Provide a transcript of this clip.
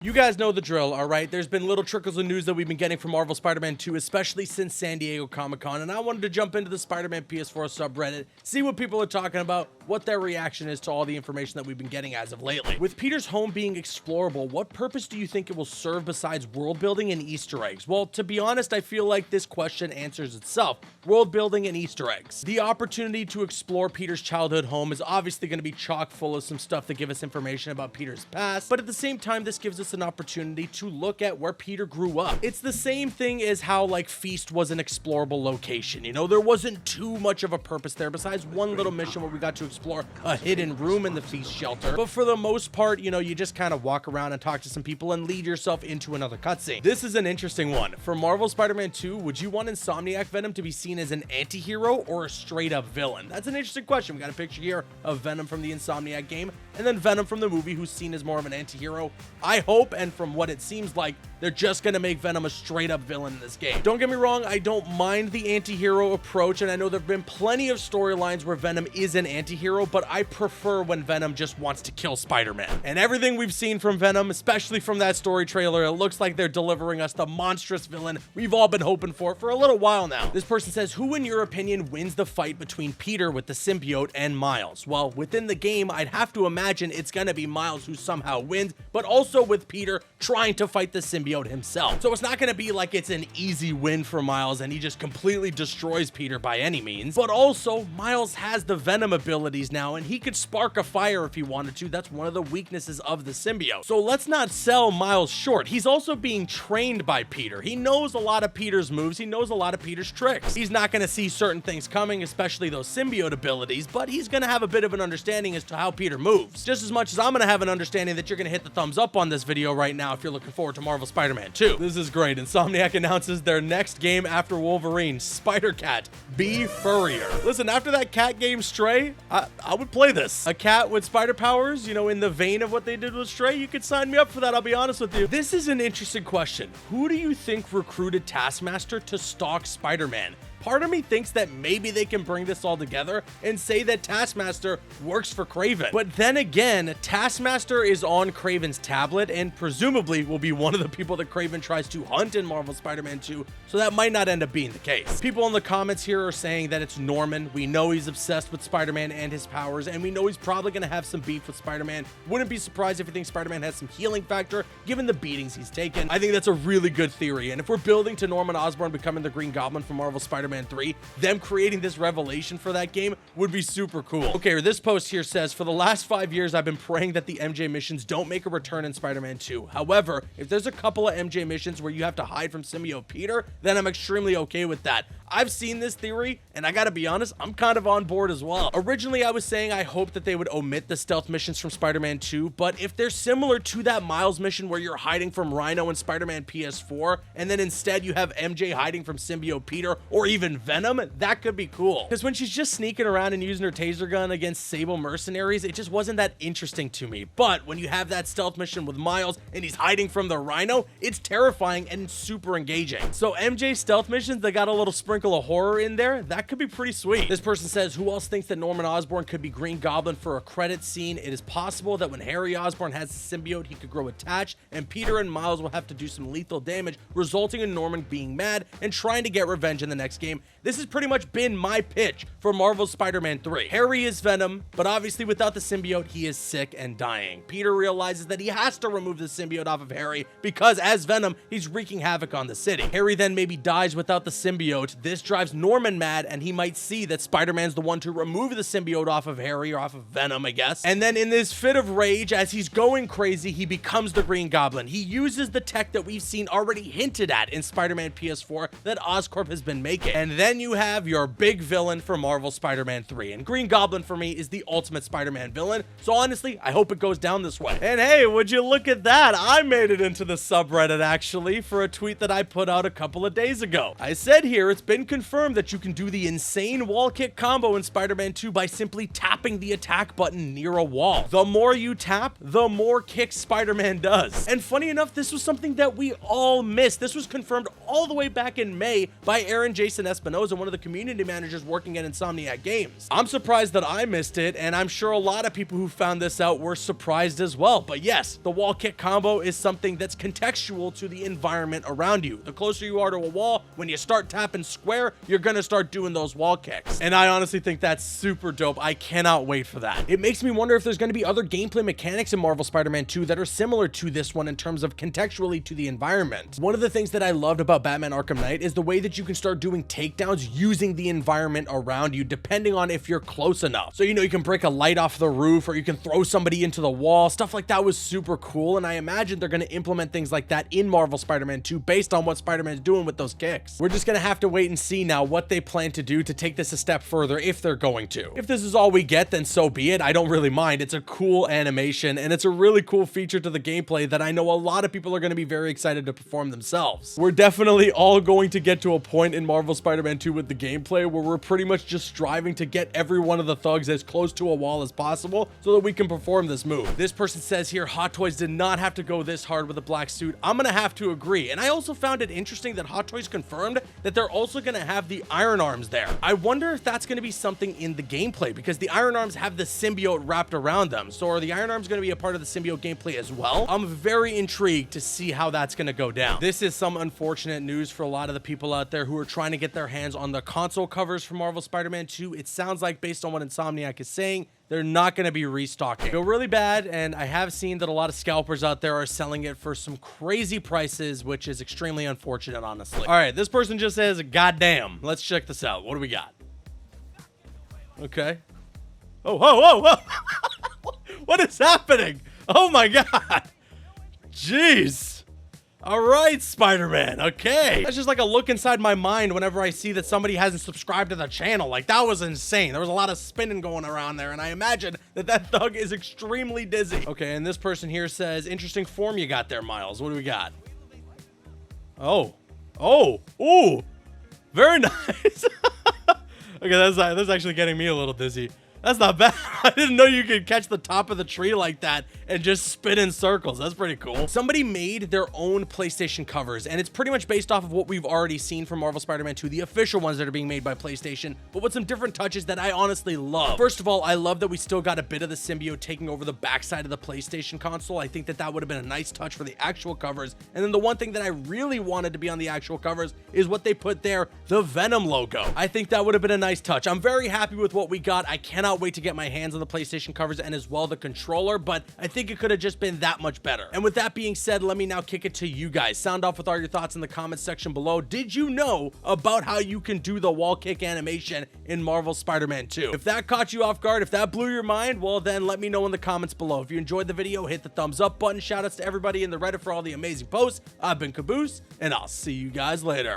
You guys know the drill, alright? There's been little trickles of news that we've been getting from Marvel Spider-Man 2, especially since San Diego Comic-Con, and I wanted to jump into the Spider-Man PS4 subreddit, see what people are talking about, what their reaction is to all the information that we've been getting as of lately. With Peter's home being explorable, what purpose do you think it will serve besides world building and Easter eggs? Well, to be honest, I feel like this question answers itself. World building and Easter eggs. The opportunity to explore Peter's childhood home is obviously going to be chock full of some stuff that give us information about Peter's past, but at the same time, this gives us an opportunity to look at where Peter grew up. It's the same thing as how like Feast was an explorable location. You know, there wasn't too much of a purpose there besides one little mission where we got to explore a hidden room in the Feast shelter. But for the most part, you know, you just kind of walk around and talk to some people and lead yourself into another cutscene. This is an interesting one. For Marvel Spider-Man 2, would you want Insomniac Venom to be seen as an anti-hero or a straight up villain? That's an interesting question. We got a picture here of Venom from the Insomniac game and then Venom from the movie, who's seen as more of an anti-hero. I hope, and from what it seems like, they're just gonna make Venom a straight up villain in this game. Don't get me wrong, I don't mind the anti-hero approach, and I know there have been plenty of storylines where Venom is an anti-hero, but I prefer when Venom just wants to kill Spider-Man. And everything we've seen from Venom, especially from that story trailer, it looks like they're delivering us the monstrous villain we've all been hoping for a little while now. This person says, who in your opinion wins the fight between Peter with the symbiote and Miles? Well, within the game, I'd have to imagine it's gonna be Miles who somehow wins, but also with Peter trying to fight the symbiote himself. So it's not gonna be like it's an easy win for Miles and he just completely destroys Peter by any means, but also Miles has the Venom abilities now and he could spark a fire if he wanted to. That's one of the weaknesses of the symbiote. So let's not sell Miles short. He's also being trained by Peter. He knows a lot of Peter's moves. He knows a lot of Peter's tricks. He's not gonna see certain things coming, especially those symbiote abilities, but he's gonna have a bit of an understanding as to how Peter moves. Just as much as I'm gonna have an understanding that you're gonna hit the thumbs up on this video right now if you're looking forward to Marvel Spider-Man 2. This is great. Insomniac announces their next game after Wolverine, Spider-Cat, Be Furrier. Listen, after that cat game Stray, I would play this. A cat with spider powers, you know, in the vein of what they did with Stray, you could sign me up for that, I'll be honest with you. This is an interesting question. Who do you think recruited Taskmaster to stalk Spider-Man? Part of me thinks that maybe they can bring this all together and say that Taskmaster works for Kraven. But then again, Taskmaster is on Kraven's tablet and presumably will be one of the people that Kraven tries to hunt in Marvel Spider-Man 2, so that might not end up being the case. People in the comments here are saying that it's Norman. We know he's obsessed with Spider-Man and his powers, and we know he's probably going to have some beef with Spider-Man. Wouldn't be surprised if you think Spider-Man has some healing factor, given the beatings he's taken. I think that's a really good theory, and if we're building to Norman Osborn becoming the Green Goblin from Marvel Spider-Man 3, them creating this revelation for that game would be super cool. Okay, this post here says, for the last 5 years, I've been praying that the MJ missions don't make a return in Spider-Man 2. However, if there's a couple of MJ missions where you have to hide from Symbiote Peter, then I'm extremely okay with that. I've seen this theory, and I gotta be honest, I'm kind of on board as well. Originally, I was saying I hope that they would omit the stealth missions from Spider-Man 2, but if they're similar to that Miles mission where you're hiding from Rhino in Spider-Man PS4, and then instead you have MJ hiding from Symbiote Peter, or even Venom, that could be cool. Because when she's just sneaking around and using her taser gun against Sable mercenaries, it just wasn't that interesting to me. But when you have that stealth mission with Miles, and he's hiding from the Rhino, it's terrifying and super engaging. So MJ stealth missions, they got a little sprinkle of horror in there, that could be pretty sweet. This person says, who else thinks that Norman Osborn could be Green Goblin for a credit scene? It is possible that when Harry Osborn has the symbiote, he could grow attached, and Peter and Miles will have to do some lethal damage, resulting in Norman being mad and trying to get revenge in the next game. This has pretty much been my pitch for Marvel's Spider-Man 3. Harry is Venom, but obviously without the symbiote, he is sick and dying. Peter realizes that he has to remove the symbiote off of Harry because as Venom, he's wreaking havoc on the city. Harry then maybe dies without the symbiote. This drives Norman mad, and he might see that Spider-Man's the one to remove the symbiote off of Harry, or off of Venom, I guess. And then in this fit of rage, as he's going crazy, he becomes the Green Goblin. He uses the tech that we've seen already hinted at in Spider-Man PS4 that Oscorp has been making. And then you have your big villain for Marvel Spider-Man 3. And Green Goblin for me is the ultimate Spider-Man villain. So honestly, I hope it goes down this way. And hey, would you look at that? I made it into the subreddit actually for a tweet that I put out a couple of days ago. I said here, it's been confirmed that you can do the insane wall kick combo in Spider-Man 2 by simply tapping the attack button near a wall. The more you tap, the more kicks Spider-Man does. And funny enough, this was something that we all missed. This was confirmed all the way back in May by Aaron Jason Espinosa, one of the community managers working at Insomniac Games. I'm surprised that I missed it, and I'm sure a lot of people who found this out were surprised as well. But yes, the wall kick combo is something that's contextual to the environment around you. The closer you are to a wall, when you start tapping square, you're gonna start doing those wall kicks. And I honestly think that's super dope. I cannot wait for that. It makes me wonder if there's gonna be other gameplay mechanics in Marvel Spider-Man 2 that are similar to this one in terms of contextually to the environment. One of the things that I loved about Batman Arkham Knight is the way that you can start doing takedowns using the environment around you, depending on if you're close enough. So, you know, you can break a light off the roof, or you can throw somebody into the wall. Stuff like that was super cool, and I imagine they're going to implement things like that in Marvel Spider-Man 2 based on what Spider-Man's doing with those kicks. We're just going to have to wait and see now what they plan to do to take this a step further, if they're going to. If this is all we get, then so be it. I don't really mind. It's a cool animation, and it's a really cool feature to the gameplay that I know a lot of people are going to be very excited to perform themselves. We're definitely all going to get to a point in Marvel Spider-Man 2 with the gameplay where we're pretty much just striving to get every one of the thugs as close to a wall as possible so that we can perform this move. This person says here, Hot Toys did not have to go this hard with a black suit. I'm gonna have to agree. And I also found it interesting that Hot Toys confirmed that they're also gonna have the Iron Arms there. I wonder if that's gonna be something in the gameplay, because the Iron Arms have the symbiote wrapped around them. So are the Iron Arms gonna be a part of the symbiote gameplay as well? I'm very intrigued to see how that's gonna go down. This is some unfortunate news for a lot of the people out there who are trying to get their hands on the console covers for Marvel Spider-Man 2. It sounds like, based on what Insomniac is saying, they're not going to be restocking. I feel really bad, and I have seen that a lot of scalpers out there are selling it for some crazy prices, which is extremely unfortunate, honestly. All right, this person just says, goddamn. Let's check this out. What do we got? Okay. Oh, whoa, whoa, whoa. What is happening? Oh my God. Jeez. All right, Spider-Man. Okay. That's just like a look inside my mind whenever I see that somebody hasn't subscribed to the channel. Like, that was insane. There was a lot of spinning going around there, and I imagine that that thug is extremely dizzy. Okay, and this person here says, interesting form you got there, Miles. What do we got? Oh. Oh. Ooh. Very nice. Okay, that's actually getting me a little dizzy. That's not bad. I didn't know you could catch the top of the tree like that and just spin in circles. That's pretty cool. Somebody made their own PlayStation covers, and it's pretty much based off of what we've already seen from Marvel Spider-Man 2, the official ones that are being made by PlayStation, but with some different touches that I honestly love. First of all, I love that we still got a bit of the symbiote taking over the backside of the PlayStation console. I think that that would have been a nice touch for the actual covers. And then the one thing that I really wanted to be on the actual covers is what they put there, the Venom logo. I think that would have been a nice touch. I'm very happy with what we got. I cannot wait to get my hands on the PlayStation covers and as well the controller, but I think it could have just been that much better. And with that being said, let me now kick it to you guys. Sound off with all your thoughts in the comments section below. Did you know about how you can do the wall kick animation in Marvel Spider-Man 2? If that caught you off guard, if that blew your mind, well then let me know in the comments below. If you enjoyed the video, hit the thumbs up button. Shout outs to everybody in the Reddit for all the amazing posts. I've been Caboose, and I'll see you guys later.